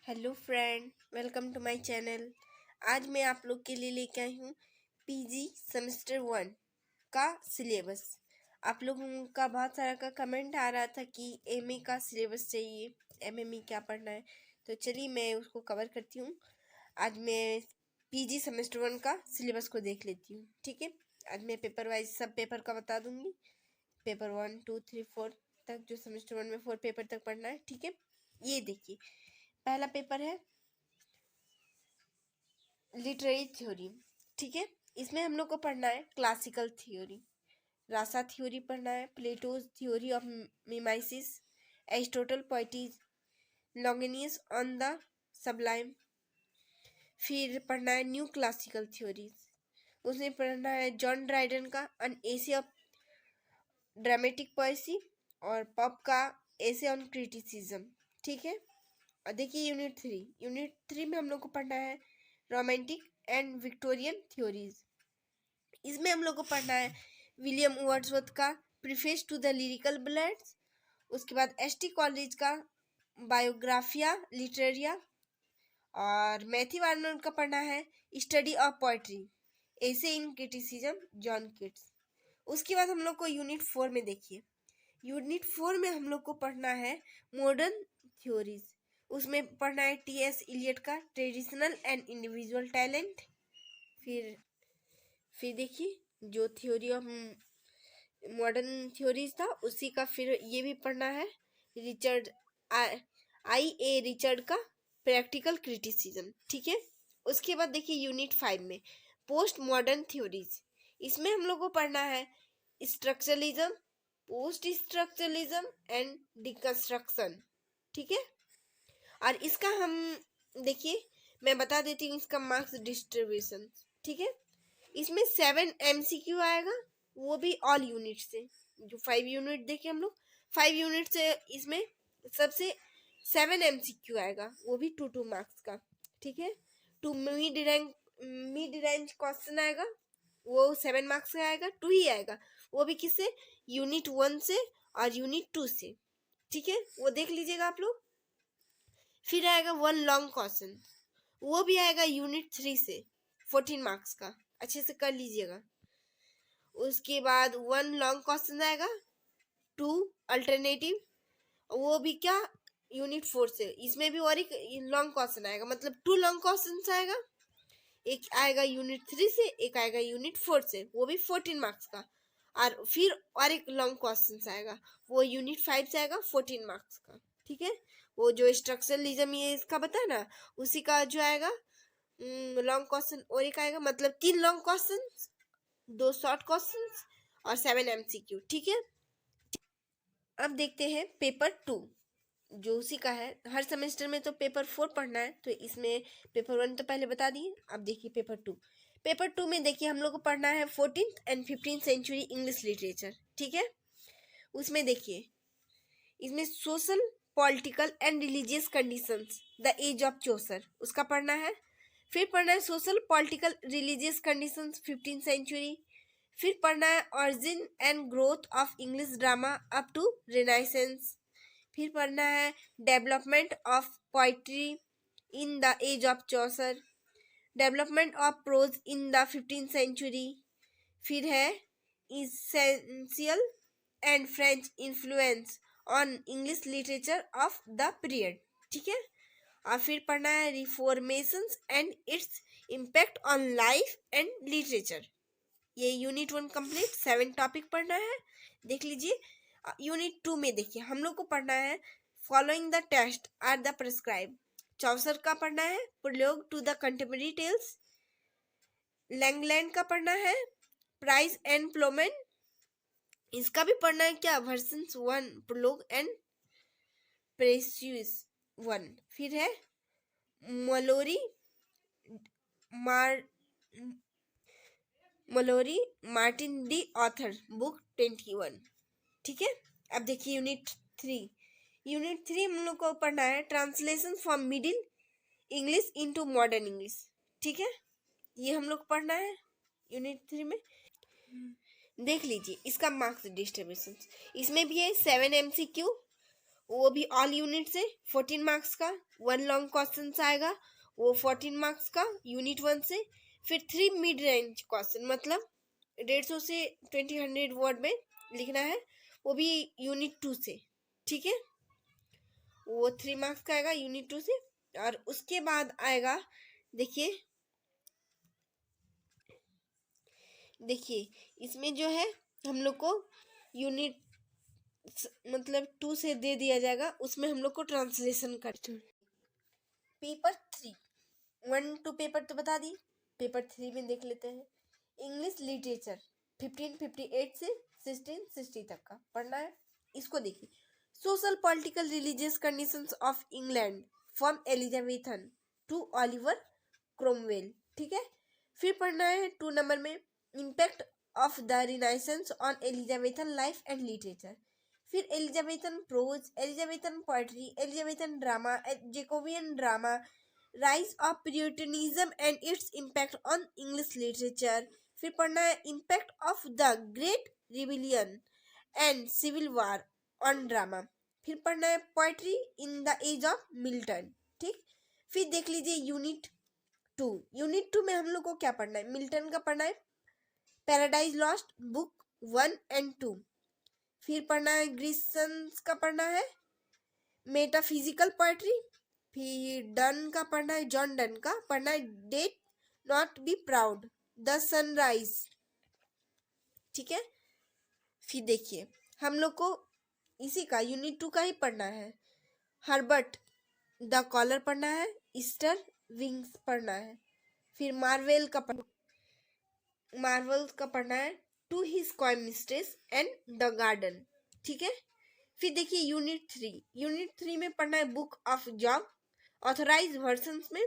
Hello friend, welcome to my channel. आज मैं आप लोग के लिए लेके आई हूँ पीजी सेमेस्टर 1 का सिलेबस। आप लोगों का बहुत सारा का कमेंट आ रहा था कि एमए का सिलेबस चाहिए, एमएमई क्या पढ़ना है। तो चलिए मैं उसको कवर करती हूँ। आज मैं पीजी सेमेस्टर 1 का सिलेबस को देख लेती हूँ, ठीक है। आज मैं पेपर वाइज सब पेपर का बता दूंगी। पेपर 1, 2, 3, 4 तक, जो सेमेस्टर 1 में 4 पेपर तक पढ़ना है, ठीक है। ये देखिए, पहला पेपर है लिटरेरी थ्योरी, ठीक है। इसमें हम लोग को पढ़ना है क्लासिकल थ्योरी, रासा थ्योरी पढ़ना है, Plato's theory of mimesis, Aristotle poetics, Longinus on the sublime. फिर पढ़ना है न्यू क्लासिकल थ्योरीज, उसमें पढ़ना है जॉन ड्राइडन का an essay of dramatic poesy और पॉप का एसे ऑन क्रिटिसिज्म, ठीक है। और देखिए यूनिट थ्री में हम लोग को पढ़ना है रोमांटिक एंड विक्टोरियन थ्योरीज। इसमें हम लोग को पढ़ना है विलियम वर्ड्सवर्थ का प्रीफेस टू द लिरिकल बलेट्स, उसके बाद एस.टी. कॉलेज का बायोग्राफिया लिटरेरिया, और मैथ्यू आर्नोल्ड का पढ़ना है स्टडी ऑफ पोएट्री ऐसे इन क्रिटिसिज्म जॉन किट्स। उसके बाद हम लोग को यूनिट 4 में देखिए, यूनिट 4 में हम लोग को पढ़ना है मॉडर्न थ्योरीज। उसमें पढ़ना है टी.एस. इलियट का ट्रेडिशनल एंड इंडिविजुअल टैलेंट। फिर देखिए, जो थ्योरी ऑफ मॉडर्न थ्योरीज था उसी का फिर ये भी पढ़ना है रिचर्ड आई ए रिचर्ड का प्रैक्टिकल क्रिटिसिज्म, ठीक है। उसके बाद देखिए यूनिट 5 में पोस्ट मॉडर्न थ्योरीज। इसमें हम लोग को पढ़ना है structuralism, post structuralism and deconstruction, ठीक है। और इसका हम देखिए, मैं बता देती हूँ इसका मार्क्स डिस्ट्रीब्यूशन, ठीक है। इसमें 7 MCQ आएगा, वो भी ऑल यूनिट से। जो 5 यूनिट देखे हम लोग, 5 यूनिट से इसमें सबसे 7 MCQ आएगा, वो भी 2 मार्क्स का, ठीक है। टू मिड रेंज क्वेश्चन आएगा, वो 7 मार्क्स का आएगा, 2 ही आएगा, वो भी किससे, यूनिट 1 से और यूनिट 2 से, ठीक है। वो देख लीजिएगा आप लोग। फिर आएगा 1 लॉन्ग क्वेश्चन, वो भी आएगा यूनिट 3 से, 14 मार्क्स का, अच्छे से कर लीजिएगा। उसके बाद 1 लॉन्ग क्वेश्चन आएगा, 2 अल्टरनेटिव, वो भी क्या, यूनिट 4 से। इसमें भी और एक लॉन्ग क्वेश्चन आएगा, मतलब 2 लॉन्ग क्वेश्चन आएगा, एक आएगा यूनिट 3 से, एक आएगा यूनिट 4 से, वो भी 14 मार्क्स का। और फिर और एक लॉन्ग क्वेश्चन आएगा, वो यूनिट 5 से आएगा, 14 मार्क्स का, ठीक है। वो जो स्ट्रक्चरलिज्म ये इसका बताया ना, उसी का जो आएगा लॉन्ग क्वेश्चन और एक आएगा, मतलब 3 लॉन्ग क्वेश्चन, 2 शॉर्ट क्वेश्चन और 7 MCQ, ठीक है। अब देखते हैं पेपर 2, जो उसी का है। हर सेमेस्टर में तो पेपर 4 पढ़ना है, तो इसमें पेपर 1 तो पहले बता दिए। अब देखिए पेपर 2 में देखिए हम लोग को पढ़ना है 14th and 15th century English literature, ठीक है। उसमें देखिए, इसमें social political and religious conditions the age of Chaucer, उसका पढ़ना है। फिर पढ़ना है social political religious conditions 15th century. फिर पढ़ना है origin and growth of English drama up to Renaissance. फिर पढ़ना है development of poetry in the age of Chaucer, development of prose in the 15th century. फिर है essential and French influence on English literature of the period, ठीक है। और फिर पढ़ना है reformations and its impact on life and literature. ये unit 1 कंप्लीट, 7 टॉपिक पढ़ना है, देख लीजिए। यूनिट 2 में देखिए हम लोग को पढ़ना है following the texts are the prescribe. Chaucer का पढ़ना है prologue to the contemporary tales. Langland का पढ़ना है प्राइस एंड प्लोमेन, इसका भी पढ़ना है क्या, वर्सन 1 प्रोलोग एंड प्रेसियस 1। फिर है मलोरी मार मलोरी मार्टिन डी ऑथर बुक 21, ठीक है। अब देखिए यूनिट 3 हम लोग को पढ़ना है translation from middle English into modern English, ठीक है। ये हम लोग पढ़ना है यूनिट 3 में। देख लीजिए इसका मार्क्स डिस्ट्रीब्यूशन, इसमें भी है 7 MCQ, वो भी ऑल यूनिट से 14 मार्क्स का। 1 लॉन्ग क्वेश्चन आएगा, वो 14 मार्क्स का यूनिट 1 से। फिर 3 मिड रेंज क्वेश्चन, मतलब 150 से 20 वर्ड में लिखना है, वो भी यूनिट 2 से। ठीक है, वो 3 मार्क्स का आएगा यूनिट 2 से। और उसके बाद आएगा, देखिए देखिए इसमें जो है हम लोग को यूनिट मतलब 2 से दे दिया जाएगा, उसमें हम लोग को ट्रांसलेशन कर। पेपर 3, 1 2 पेपर तो बता दी, पेपर 3 में देख लेते हैं। इंग्लिश लिटरेचर 1558 से 1660 तक का पढ़ना है। इसको देखिए, social political religious conditions of England from Elizabethan to Oliver Cromwell. ठीक है, फिर पढ़ना है 2 नंबर में, impact of the renaissance on Elizabethan life and literature. फिर Elizabethan prose, Elizabethan poetry, Elizabethan drama, Jacobean drama, rise of puritanism and its impact on English literature. फिर पढ़ना है impact of the great rebellion and civil war on drama. फिर पढ़ना है poetry in the age of Milton. ठीक, फिर देख लीजिए यूनिट 2। यूनिट 2 में हम लोग को क्या पढ़ना है, मिल्टन का पढ़ना है, पैराडाइज लॉस्ट बुक 1 एंड 2। फिर पढ़ना है ग्रीसन्स का पढ़ना है, मेटाफिजिकल पोएट्री। फिर डन का पढ़ना है, जॉन डन का पढ़ना है, death not be proud, the sunrise. ठीक है, फिर देखिए हम लोग को इसी का यूनिट 2 का ही पढ़ना है। हर्बर्ट द कॉलर पढ़ना है, ईस्टर विंग्स पढ़ना है। फिर मार्वल का पढ़ना है, to his coy mistress and the garden. ठीक है, फिर देखिए यूनिट 3 में पढ़ना है book of Job authorised versions में।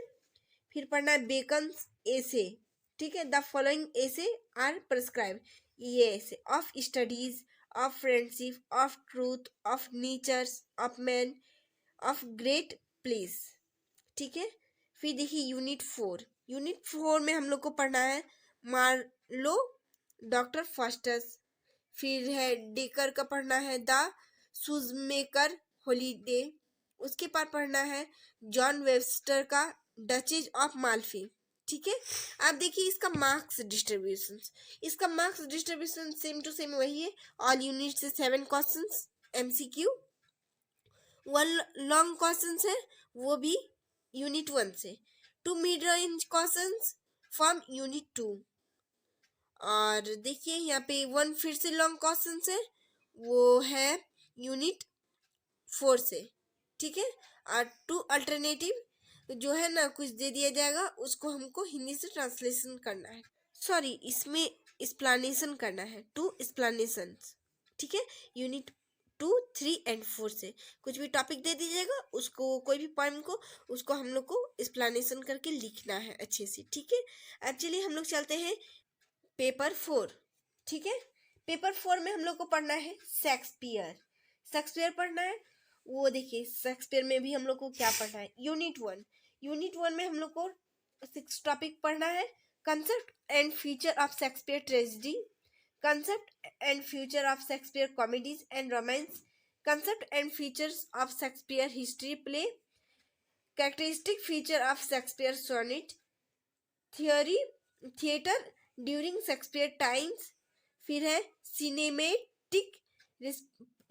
फिर पढ़ना है बेकन्स एसे। ठीक है, the following essay are prescribe, ये essay of studies, of friendship, of truth, of natures, of man, of great place. ठीक है, फिर देखिए यूनिट 4 में हम लोग को पढ़ना है मार्लो, डॉक्टर फास्टस। फिर है डेकर का पढ़ना है द शूजमेकर हॉलीडे। उसके बाद पढ़ना है जॉन वेबस्टर का डचेज ऑफ माल्फी। ठीक है, आप देखिए इसका marks distribution same to same वही है। ऑल यूनिट से 7 क्वेश्चंस एमसीक्यू, 1 लॉन्ग क्वेश्चंस है वो भी यूनिट 1 से, 2 mid range questions from unit 2। और देखिए यहाँ पे 1 फिर से लॉन्ग क्वेश्चन है, वो है यूनिट 4 से। ठीक है, और 2 अल्टरनेटिव जो है ना कुछ दे दिया जाएगा, उसको हमको हिंदी से ट्रांसलेशन करना है, सॉरी इसमें एक्सप्लेनेशन करना है, 2 एक्सप्लेनेशन। ठीक है, यूनिट 2 3 एंड 4 से कुछ भी टॉपिक दे दीजिएगा, उसको कोई भी पॉइंट को उसको हम लोग को एक्सप्लेनेशन करके लिखना है अच्छे से। ठीक है, एक्चुअली हम लोग चलते हैं पेपर 4। ठीक है, पेपर 4 में हम लोग को पढ़ना है शेक्सपियर पढ़ना है। वो देखिए शेक्सपियर में भी हम लोग को क्या पढ़ना है, यूनिट 1 में हम लोग को 6 टॉपिक पढ़ना है। Concept and future of Shakespeare tragedy, concept and future of Shakespeare comedies and romance, concept and features of Shakespeare history play, characteristic feature of Shakespeare sonnet, theory theatre during Shakespeare times. फिर है cinematic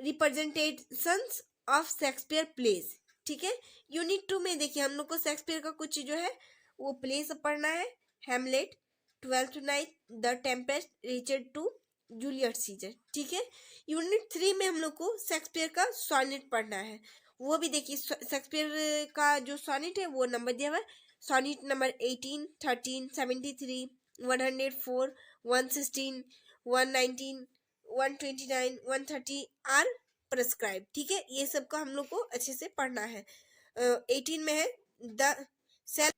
representations of Shakespeare plays. ठीक है, unit 2 में देखिए हम लोग को Shakespeare का कुछ जो है वो प्ले सब पढ़ना है, Hamlet, 12th Night, the Tempest, Richard two, Julius Caesar. ठीक है, यूनिट 3 में हम लोग को शेक्सपियर का सोनेट पढ़ना है। वो भी देखिए शेक्सपियर का जो सोनेट है वो नंबर दिया हुआ है, सोनेट नंबर 18, 13, 73, 104, 116, 119, 129, 130 आर प्रेस्क्राइब। ठीक है, ये सब का हम लोग को अच्छे से पढ़ना है। 18 में है द सेल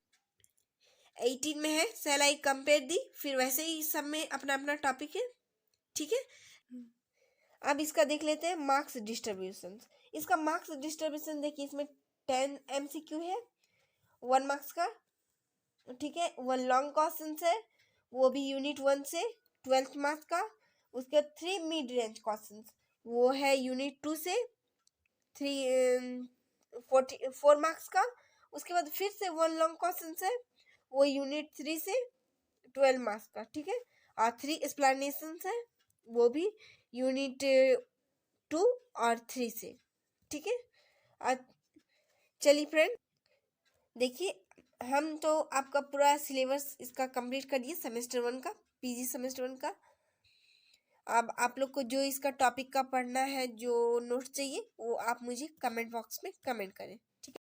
18 में है सेल आई कंपेयर दी, फिर वैसे ही सब में अपना अपना टॉपिक है। ठीक है, अब इसका देख लेते हैं मार्क्स डिस्ट्रीब्यूशन। इसका मार्क्स डिस्ट्रीब्यूशन देखिए, इसमें 10 एमसीक्यू है 1 मार्क्स का। ठीक है, 1 लॉन्ग क्वेश्चन है, वो भी यूनिट 1 से 12th मार्क्स का। उसके 3 मिड रेंज क्वेश्चन वो है यूनिट 2 से, 4 मार्क्स का। उसके बाद फिर से 1 लॉन्ग क्वेश्चन है, वो यूनिट 3 से 12 मार्क्स का, ठीक है। और 3 एक्सप्लेनेशन है, वो भी यूनिट 2 और 3 से, ठीक है। चलिए फ्रेंड, देखिए हम तो आपका पूरा सिलेबस इसका कंप्लीट कर दिए, सेमेस्टर 1 का, पीजी सेमेस्टर 1 का। अब आप लोग को जो इसका टॉपिक का पढ़ना है, जो नोट्स चाहिए, वो आप मुझे कमेंट बॉक्स में कमेंट करें।